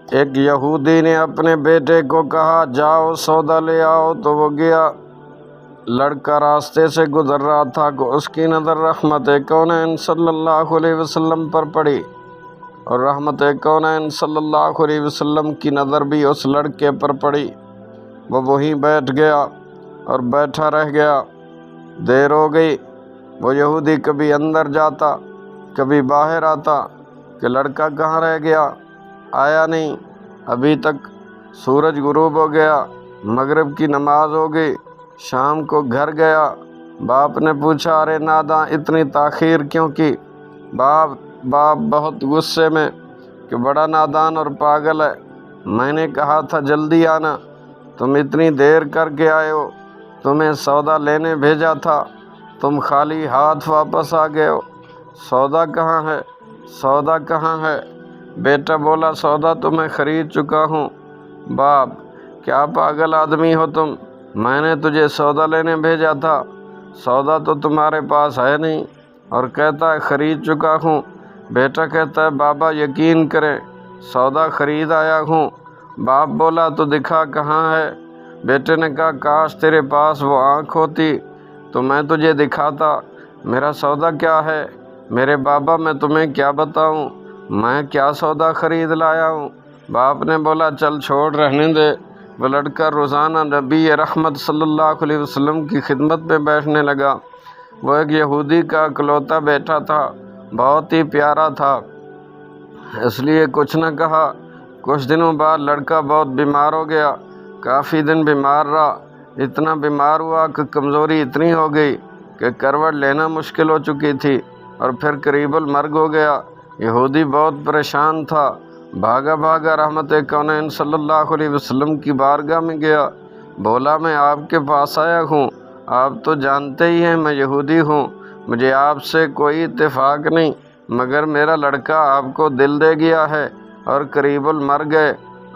ایک یہودی نے اپنے بیٹے کو کہا جاؤ سودا لے آؤ، تو وہ گیا۔ لڑکا راستے سے گزر رہا تھا کہ اس کی نظر رحمت کونین صلی اللہ علیہ وسلم پر پڑی، اور رحمت کونین صلی اللہ علیہ وسلم کی نظر بھی اس لڑکے پر پڑی۔ وہ وہیں بیٹھ گیا اور بیٹھا رہ گیا۔ دیر ہو گئی، وہ یہودی کبھی اندر جاتا کبھی باہر آتا کہ لڑکا کہاں رہ گیا، آیا نہیں ابھی تک۔ سورج غروب ہو گیا، مغرب کی نماز ہو گئی، شام کو گھر گیا۔ باپ نے پوچھا ارے ناداں اتنی تاخیر کیوں کی؟ باپ بہت غصے میں کہ بڑا نادان اور پاگل ہے، میں نے کہا تھا جلدی آنا، تم اتنی دیر کر کے آئے ہو، تمہیں سودا لینے بھیجا تھا، تم خالی ہاتھ واپس آ گئے ہو۔ سودا کہاں ہے؟ سودا کہاں ہے؟ بیٹا بولا سودا تو میں خرید چکا ہوں۔ باپ کیا پاگل آدمی ہو تم، میں نے تجھے سودا لینے بھیجا تھا، سودا تو تمہارے پاس ہے نہیں، اور کہتا ہے خرید چکا ہوں۔ بیٹا کہتا ہے بابا یقین کریں سودا خرید آیا ہوں۔ باپ بولا تو دکھا کہاں ہے؟ بیٹے نے کہا کاش تیرے پاس وہ آنکھ ہوتی تو میں تجھے دکھاتا میرا سودا کیا ہے۔ میرے بابا میں تمہیں کیا بتاؤں، میں کیا سودا خرید لایا ہوں۔ باپ نے بولا چل چھوڑ رہنے دے۔ وہ لڑکا روزانہ نبی رحمت صلی اللہ علیہ وسلم کی خدمت میں بیٹھنے لگا۔ وہ ایک یہودی کا اکلوتا بیٹا تھا، بہت ہی پیارا تھا، اس لیے کچھ نہ کہا۔ کچھ دنوں بعد لڑکا بہت بیمار ہو گیا، کافی دن بیمار رہا، اتنا بیمار ہوا کہ کمزوری اتنی ہو گئی کہ کروٹ لینا مشکل ہو چکی تھی، اور پھر قریب المرگ ہو گیا۔ یہودی بہت پریشان تھا، بھاگا رحمت کونین صلی اللہ علیہ وسلم کی بارگاہ میں گیا، بولا میں آپ کے پاس آیا ہوں، آپ تو جانتے ہی ہیں میں یہودی ہوں، مجھے آپ سے کوئی اتفاق نہیں، مگر میرا لڑکا آپ کو دل دے گیا ہے اور قریب المرگ ہے،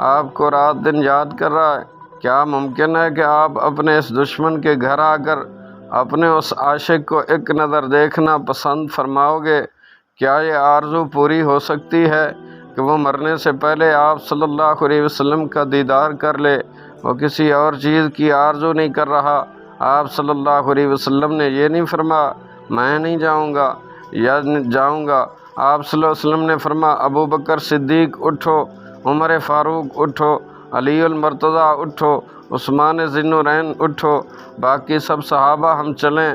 آپ کو رات دن یاد کر رہا ہے۔ کیا ممکن ہے کہ آپ اپنے اس دشمن کے گھر آ کر اپنے اس عاشق کو ایک نظر دیکھنا پسند فرماؤ گے؟ کیا یہ آرزو پوری ہو سکتی ہے کہ وہ مرنے سے پہلے آپ صلی اللہ علیہ وسلم کا دیدار کر لے؟ وہ کسی اور چیز کی آرزو نہیں کر رہا۔ آپ صلی اللہ علیہ وسلم نے یہ نہیں فرمایا میں نہیں جاؤں گا یا جاؤں گا، آپ صلی اللہ علیہ وسلم نے فرمایا ابو بکر صدیق اٹھو، عمر فاروق اٹھو، علی المرتضیٰ اٹھو، عثمان ذی النورین اٹھو، باقی سب صحابہ ہم چلیں،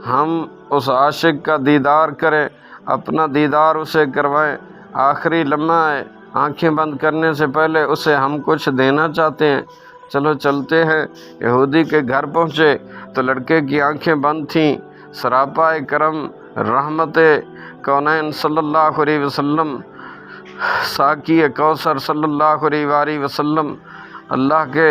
ہم اس عاشق کا دیدار کریں، اپنا دیدار اسے کروائیں، آخری لمحہ ہے، آنکھیں بند کرنے سے پہلے اسے ہم کچھ دینا چاہتے ہیں، چلو چلتے ہیں۔ یہودی کے گھر پہنچے تو لڑکے کی آنکھیں بند تھیں۔ سراپا کرم رحمت کونین صلی اللہ علیہ وسلم، ساقی کوثر صلی اللہ علیہ وآلہ وسلم، اللہ کے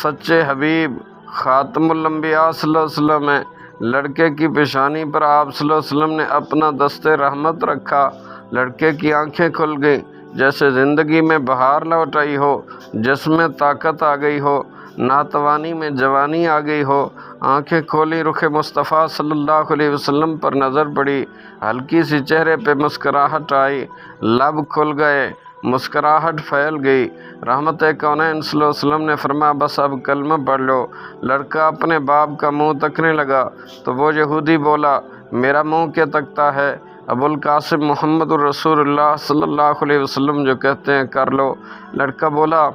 سچے حبیب خاتم الانبیاء صلی اللہ علیہ وسلم ہیں۔ لڑکے کی پیشانی پر آپ صلی اللہ علیہ وسلم نے اپنا دست رحمت رکھا، لڑکے کی آنکھیں کھل گئیں، جیسے زندگی میں بہار لوٹ آئی ہو، جسم میں طاقت آ گئی ہو، ناتوانی میں جوانی آ گئی ہو۔ آنکھیں کھولی، رخ مصطفیٰ صلی اللہ علیہ وسلم پر نظر پڑی، ہلکی سی چہرے پہ مسکراہٹ آئی، لب کھل گئے، مسکراہٹ پھیل گئی۔ رحمت کونین صلی اللہ علیہ وسلم نے فرمایا بس اب کلمہ پڑھ لو۔ لڑکا اپنے باپ کا منہ تکنے لگا تو وہ یہودی بولا میرا منہ کیا تکتا ہے، ابو القاسم محمد الرسول اللہ صلی اللہ علیہ وسلم جو کہتے ہیں کر لو۔ لڑکا بولا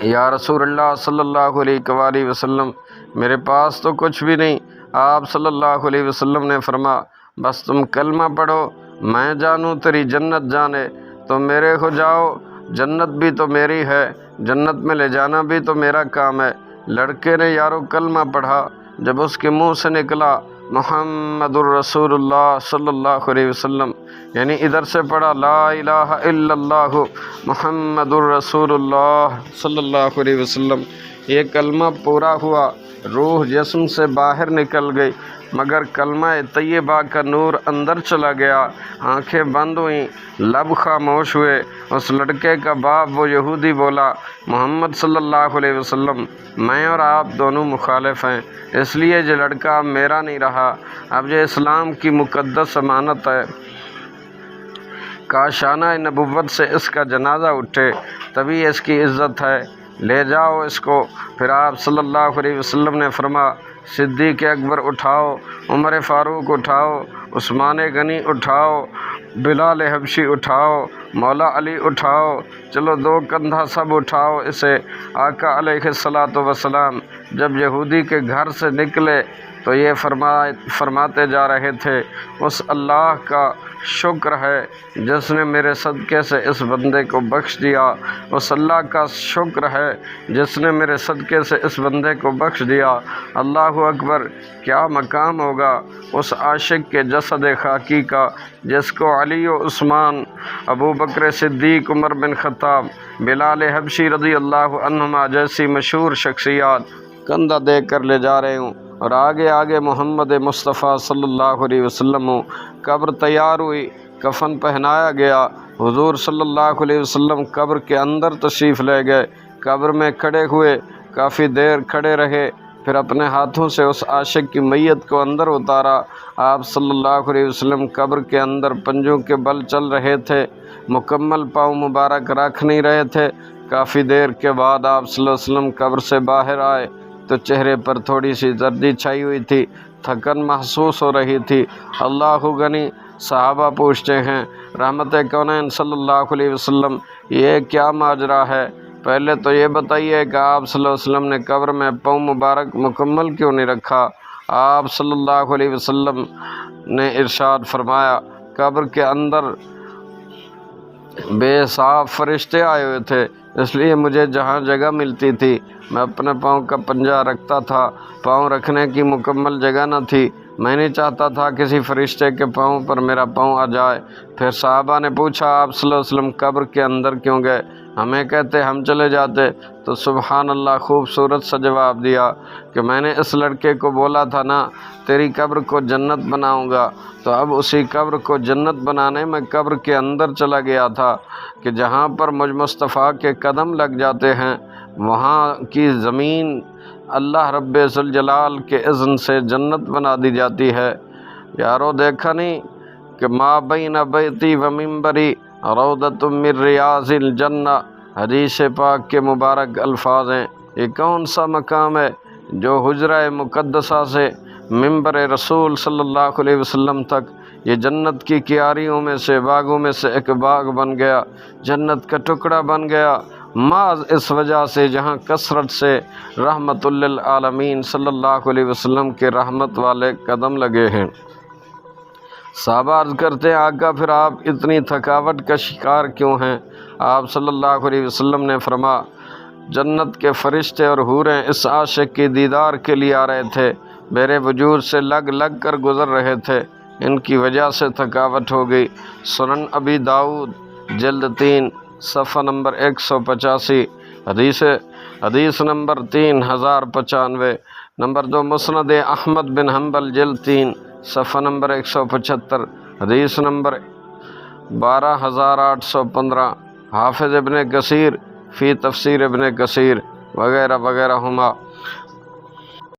یا رسول اللہ صلی اللہ علیہ وآلہ وسلم میرے پاس تو کچھ بھی نہیں۔ آپ صلی اللہ علیہ وسلم نے فرمایا بس تم کلمہ پڑھو، میں جانوں تیری جنت جانے، تو میرے ہو جاؤ، جنت بھی تو میری ہے، جنت میں لے جانا بھی تو میرا کام ہے۔ لڑکے نے یارو کلمہ پڑھا، جب اس کے منہ سے نکلا محمد الرسول اللہ صلی اللہ علیہ وسلم، یعنی ادھر سے پڑھا لا الہ الا اللہ محمد الرسول اللہ صلی اللہ علیہ وسلم، یہ کلمہ پورا ہوا، روح جسم سے باہر نکل گئی، مگر کلمہ طیبہ کا نور اندر چلا گیا، آنکھیں بند ہوئیں، لب خاموش ہوئے۔ اس لڑکے کا باپ وہ یہودی بولا محمد صلی اللہ علیہ وسلم میں اور آپ دونوں مخالف ہیں، اس لیے یہ لڑکا اب میرا نہیں رہا، اب یہ اسلام کی مقدس امانت ہے، کاشانہ نبوت سے اس کا جنازہ اٹھے، تبھی اس کی عزت ہے، لے جاؤ اس کو۔ پھر آپ صلی اللہ علیہ وسلم نے فرمایا صدیق اکبر اٹھاؤ، عمر فاروق اٹھاؤ، عثمان غنی اٹھاؤ، بلال حبشی اٹھاؤ، مولا علی اٹھاؤ، چلو دو کندھا سب اٹھاؤ اسے۔ آقا علیہ الصلاۃ والسلام جب یہودی کے گھر سے نکلے تو یہ فرماتے جا رہے تھے، اس اللہ کا شکر ہے جس نے میرے صدقے سے اس بندے کو بخش دیا، اس اللہ کا شکر ہے جس نے میرے صدقے سے اس بندے کو بخش دیا۔ اللہ اکبر، کیا مقام ہوگا اس عاشق کے جسد خاکی کا جس کو علی و عثمان، ابو بکر صدیق، عمر بن خطاب، بلال حبشی رضی اللہ عنہما جیسی مشہور شخصیات کندھا دے کر لے جا رہے ہوں، اور آگے آگے محمد مصطفیٰ صلی اللہ علیہ وسلم ہوں۔ قبر تیار ہوئی، کفن پہنایا گیا، حضور صلی اللہ علیہ وسلم قبر کے اندر تشریف لے گئے، قبر میں کھڑے ہوئے، کافی دیر کھڑے رہے، پھر اپنے ہاتھوں سے اس عاشق کی میت کو اندر اتارا۔ آپ صلی اللہ علیہ وسلم قبر کے اندر پنجوں کے بل چل رہے تھے، مکمل پاؤں مبارک رکھ نہیں رہے تھے۔ کافی دیر کے بعد آپ صلی اللہ علیہ وسلم قبر سے باہر آئے تو چہرے پر تھوڑی سی زردی چھائی ہوئی تھی، تھکن محسوس ہو رہی تھی۔ اللہ غنی، صحابہ پوچھتے ہیں رحمت کونین صلی اللہ علیہ وسلم یہ کیا ماجرا ہے؟ پہلے تو یہ بتائیے کہ آپ صلی اللہ علیہ وسلم نے قبر میں پاؤں مبارک مکمل کیوں نہیں رکھا؟ آپ صلی اللہ علیہ وسلم نے ارشاد فرمایا قبر کے اندر بے حساب فرشتے آئے ہوئے تھے، اس لیے مجھے جہاں جگہ ملتی تھی میں اپنے پاؤں کا پنجہ رکھتا تھا، پاؤں رکھنے کی مکمل جگہ نہ تھی، میں نہیں چاہتا تھا کسی فرشتے کے پاؤں پر میرا پاؤں آ جائے۔ پھر صحابہ نے پوچھا آپ صلی اللہ علیہ وسلم قبر کے اندر کیوں گئے؟ ہمیں کہتے ہم چلے جاتے، تو سبحان اللہ خوبصورت سا جواب دیا کہ میں نے اس لڑکے کو بولا تھا نا تیری قبر کو جنت بناؤں گا، تو اب اسی قبر کو جنت بنانے میں قبر کے اندر چلا گیا تھا کہ جہاں پر مجھ مصطفیٰ کے قدم لگ جاتے ہیں وہاں کی زمین اللہ رب ذوالجلال کے اذن سے جنت بنا دی جاتی ہے۔ یارو دیکھا نہیں کہ ما بین بیتی و منبری روضۃ من ریاض الجنہ، حدیث پاک کے مبارک الفاظ ہیں۔ یہ کون سا مقام ہے جو حجرہ مقدسہ سے منبر رسول صلی اللہ علیہ وسلم تک یہ جنت کی کیاریوں میں سے، باغوں میں سے ایک باغ بن گیا، جنت کا ٹکڑا بن گیا، محض اس وجہ سے جہاں کثرت سے رحمت للعالمین صلی اللہ علیہ وسلم کے رحمت والے قدم لگے ہیں۔ صحابہ عرض کرتے ہیں آقا پھر آپ اتنی تھکاوٹ کا شکار کیوں ہیں؟ آپ صلی اللہ علیہ وسلم نے فرمایا جنت کے فرشتے اور حوریں اس عاشق کی دیدار کے لیے آ رہے تھے، میرے وجود سے لگ لگ کر گزر رہے تھے، ان کی وجہ سے تھکاوٹ ہو گئی۔ سنن ابی داؤد جلد 3 صفحہ نمبر 185، حدیث نمبر 3095۔ نمبر 2 مسند احمد بن حنبل جلد 3 صفحہ نمبر 175، حدیث نمبر 12815۔ حافظ ابن کثیر فی تفسیر ابن کثیر وغیرہ وغیرہ ہما۔